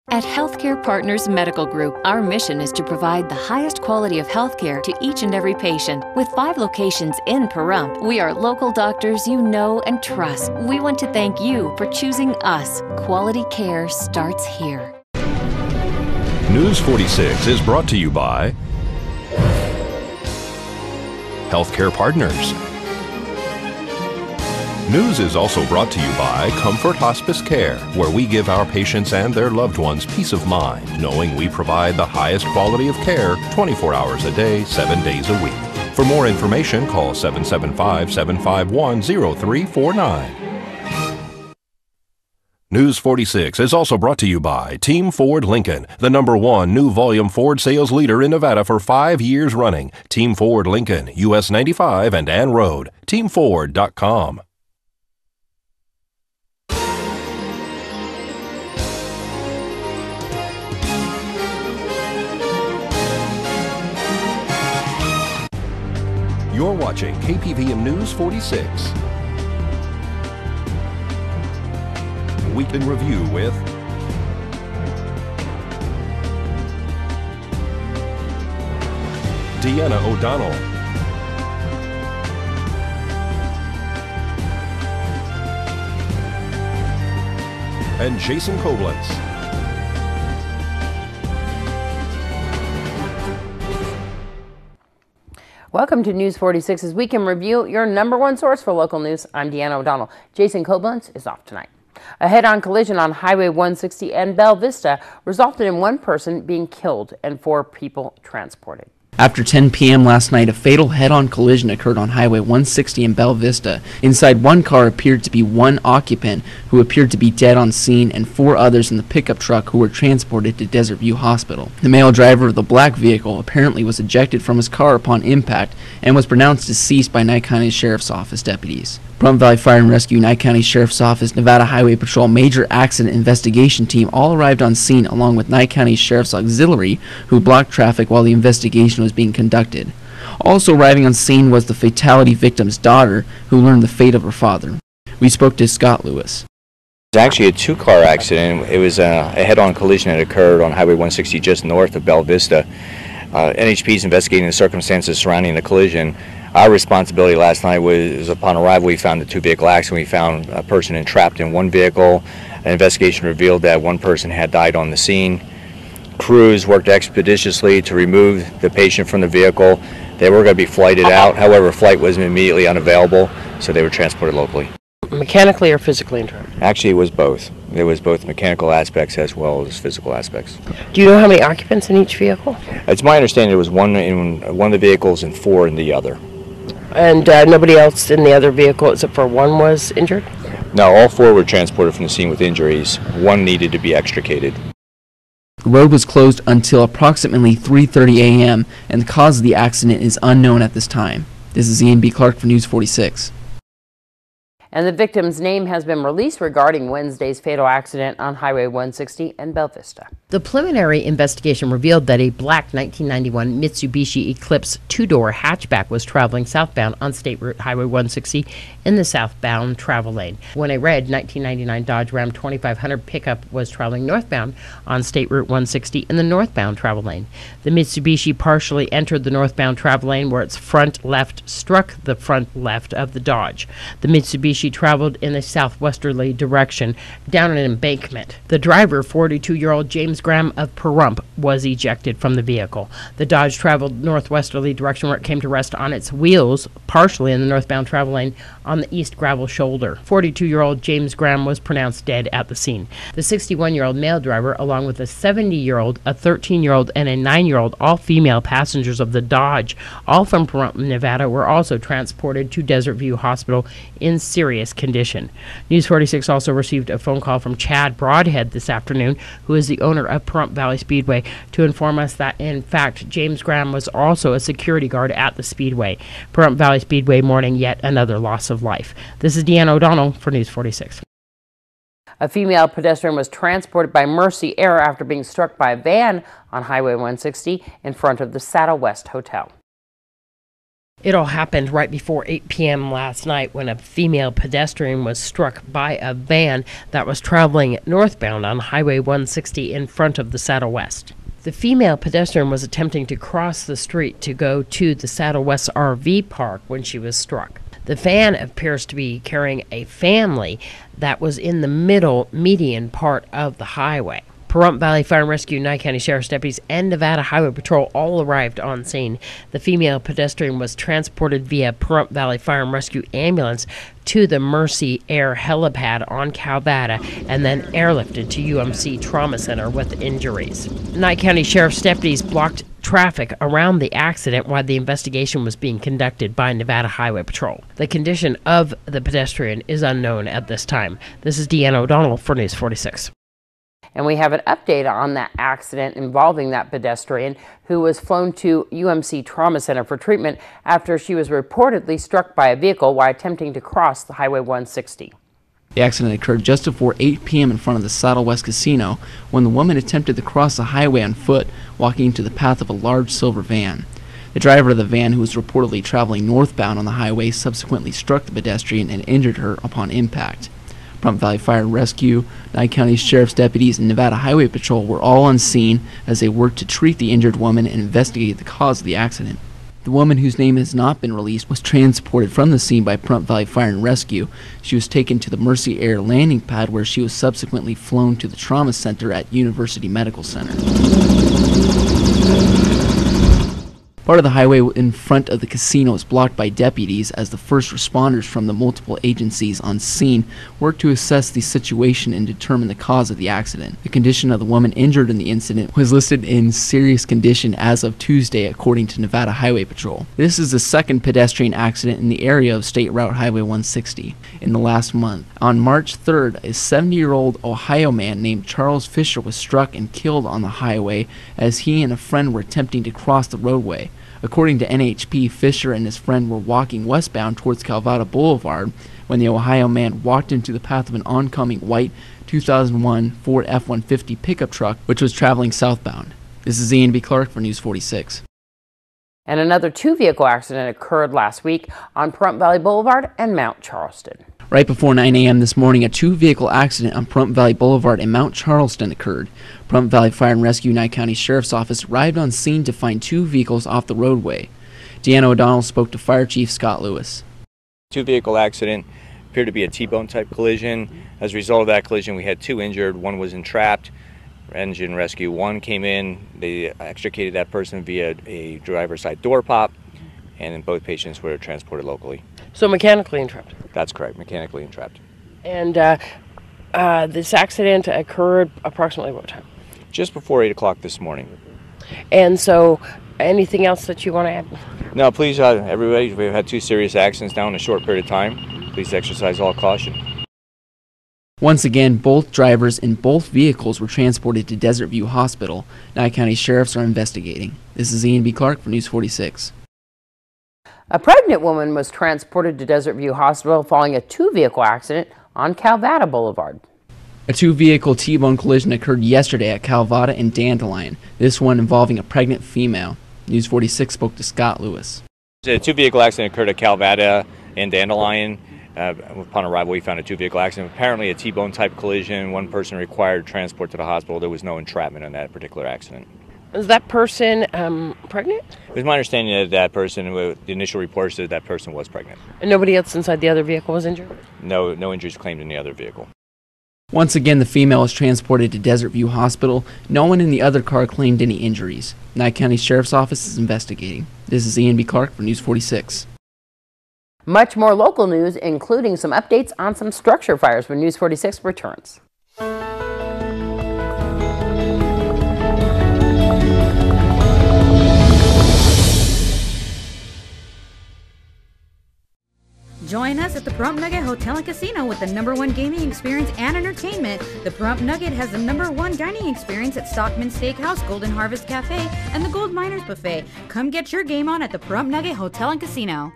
At Healthcare Partners Medical Group, our mission is to provide the highest quality of healthcare to each and every patient. With 5 locations in Pahrump, we are local doctors you know and trust. We want to thank you for choosing us. Quality care starts here. News 46 is brought to you by Healthcare Partners. News is also brought to you by Comfort Hospice Care, where we give our patients and their loved ones peace of mind, knowing we provide the highest quality of care 24 hours a day, 7 days a week. For more information, call 775-751-0349. News 46 is also brought to you by Team Ford Lincoln, the #1 new volume Ford sales leader in Nevada for 5 years running. Team Ford Lincoln, US 95 and Ann Road. TeamFord.com. You're watching KPVM News 46. Week in Review with Deanna O'Donnell. And Jason Koblenz. Welcome to News 46's Week in Review, your #1 source for local news. I'm Deanna O'Donnell. Jason Koblenz is off tonight. A head-on collision on Highway 160 and Bella Vista resulted in 1 person being killed and 4 people transported. After 10 p.m. last night, a fatal head-on collision occurred on Highway 160 in Bella Vista. Inside one car appeared to be 1 occupant who appeared to be dead on scene and 4 others in the pickup truck who were transported to Desert View Hospital. The male driver of the black vehicle apparently was ejected from his car upon impact and was pronounced deceased by Nye County Sheriff's Office deputies. Pahrump Valley Fire and Rescue, Nye County Sheriff's Office, Nevada Highway Patrol Major Accident Investigation Team all arrived on scene along with Nye County Sheriff's Auxiliary, who blocked traffic while the investigation was being conducted. Also arriving on scene was the fatality victim's daughter, who learned the fate of her father. We spoke to Scott Lewis. It's actually a 2-car accident. It was a head-on collision that occurred on Highway 160 just north of Bella Vista. NHP is investigating the circumstances surrounding the collision. Our responsibility last night was upon arrival, we found the 2-vehicle accident. We found a person entrapped in 1 vehicle. An investigation revealed that 1 person had died on the scene. Crews worked expeditiously to remove the patient from the vehicle. They were going to be flighted out. However, flight was immediately unavailable, so they were transported locally. Mechanically or physically injured? Actually, it was both. There was both mechanical aspects as well as physical aspects. Do you know how many occupants in each vehicle? It's my understanding there was 1 in one of the vehicles and 4 in the other. And nobody else in the other vehicle except for 1 was injured? No, all 4 were transported from the scene with injuries. 1 needed to be extricated. The road was closed until approximately 3:30 a.m. and the cause of the accident is unknown at this time. This is Ian B. Clark for News 46. And the victim's name has been released regarding Wednesday's fatal accident on Highway 160 and Bella Vista. The preliminary investigation revealed that a black 1991 Mitsubishi Eclipse 2-door hatchback was traveling southbound on State Route Highway 160 in the southbound travel lane, when a red 1999 Dodge Ram 2500 pickup was traveling northbound on State Route 160 in the northbound travel lane. The Mitsubishi partially entered the northbound travel lane where its front left struck the front left of the Dodge. The Mitsubishi traveled in a southwesterly direction down an embankment. The driver, 42-year-old James Graham of Pahrump, was ejected from the vehicle. The Dodge traveled northwesterly direction where it came to rest on its wheels, partially in the northbound travel lane on the east gravel shoulder. 42-year-old James Graham was pronounced dead at the scene. The 61-year-old male driver, along with a 70-year-old, a 13-year-old, and a 9-year-old, all female passengers of the Dodge, all from Pahrump, Nevada, were also transported to Desert View Hospital in serious condition. News 46 also received a phone call from Chad Broadhead this afternoon, who is the owner of Pahrump Valley Speedway, to inform us that, in fact, James Graham was also a security guard at the Speedway. Pahrump Valley Speedway mourning yet another loss of life. This is Deanna O'Donnell for News 46. A female pedestrian was transported by Mercy Air after being struck by a van on Highway 160 in front of the Saddle West Hotel. It all happened right before 8 p.m. last night when a female pedestrian was struck by a van that was traveling northbound on Highway 160 in front of the Saddle West. The female pedestrian was attempting to cross the street to go to the Saddle West RV park when she was struck. The van appears to be carrying a family that was in the median part of the highway. Pahrump Valley Fire and Rescue, Nye County Sheriff's deputies, and Nevada Highway Patrol all arrived on scene. The female pedestrian was transported via Pahrump Valley Fire and Rescue ambulance to the Mercy Air helipad on Calvada and then airlifted to UMC Trauma Center with injuries. Nye County Sheriff's deputies blocked traffic around the accident while the investigation was being conducted by Nevada Highway Patrol. The condition of the pedestrian is unknown at this time. This is Deanna O'Donnell for News 46. And we have an update on that accident involving that pedestrian who was flown to UMC Trauma Center for treatment after she was reportedly struck by a vehicle while attempting to cross the Highway 160. The accident occurred just before 8 p.m. in front of the Saddle West Casino when the woman attempted to cross the highway on foot, walking into the path of a large silver van. The driver of the van, who was reportedly traveling northbound on the highway, subsequently struck the pedestrian and injured her upon impact. Pahrump Valley Fire and Rescue, Nye County Sheriff's deputies, and Nevada Highway Patrol were all on scene as they worked to treat the injured woman and investigate the cause of the accident. The woman, whose name has not been released, was transported from the scene by Pahrump Valley Fire and Rescue. She was taken to the Mercy Air landing pad where she was subsequently flown to the trauma center at University Medical Center. Part of the highway in front of the casino was blocked by deputies as the first responders from the multiple agencies on scene worked to assess the situation and determine the cause of the accident. The condition of the woman injured in the incident was listed in serious condition as of Tuesday, according to Nevada Highway Patrol. This is the second pedestrian accident in the area of State Route Highway 160 in the last month. On March 3rd, a 70-year-old Ohio man named Charles Fisher was struck and killed on the highway as he and a friend were attempting to cross the roadway. According to NHP, Fisher and his friend were walking westbound towards Calvada Boulevard when the Ohio man walked into the path of an oncoming white 2001 Ford F-150 pickup truck, which was traveling southbound. This is Ian B. Clark for News 46. And another two-vehicle accident occurred last week on Pahrump Valley Boulevard and Mount Charleston. Right before 9 a.m. this morning, a two-vehicle accident on Pahrump Valley Boulevard and Mount Charleston occurred. Pahrump Valley Fire and Rescue, Nye County Sheriff's Office arrived on scene to find two vehicles off the roadway. Deanna O'Donnell spoke to Fire Chief Scott Lewis. Two-vehicle accident appeared to be a T-bone type collision. As a result of that collision, we had two injured. One was entrapped. Engine rescue. One came in. They extricated that person via a driver's side door pop, and then both patients were transported locally. So mechanically entrapped? That's correct, mechanically entrapped. And this accident occurred approximately what time? Just before 8 o'clock this morning. And so, anything else that you want to add? No, please, everybody, we've had two serious accidents now in a short period of time. Please exercise all caution. Once again, both drivers in both vehicles were transported to Desert View Hospital. Nye County Sheriffs are investigating. This is Ian B. Clark for News 46. A pregnant woman was transported to Desert View Hospital following a two-vehicle accident on Calvada Boulevard. A two-vehicle T-bone collision occurred yesterday at Calvada and Dandelion, this one involving a pregnant female. News 46 spoke to Scott Lewis. A two-vehicle accident occurred at Calvada and Dandelion. Upon arrival, we found a two-vehicle accident. Apparently a T-bone type collision. One person required transport to the hospital. There was no entrapment in that particular accident. Is that person pregnant? It was my understanding that that person, the initial reports said that person was pregnant. And nobody else inside the other vehicle was injured? No injuries claimed in the other vehicle. Once again, the female was transported to Desert View Hospital. No one in the other car claimed any injuries. Nye County Sheriff's Office is investigating. This is Ian B. Clark for News 46. Much more local news, including some updates on some structure fires when News 46 returns. Join us at the Pahrump Nugget Hotel and Casino with the #1 gaming experience and entertainment. The Pahrump Nugget has the #1 dining experience at Stockman Steakhouse, Golden Harvest Cafe, and the Gold Miners Buffet. Come get your game on at the Pahrump Nugget Hotel and Casino.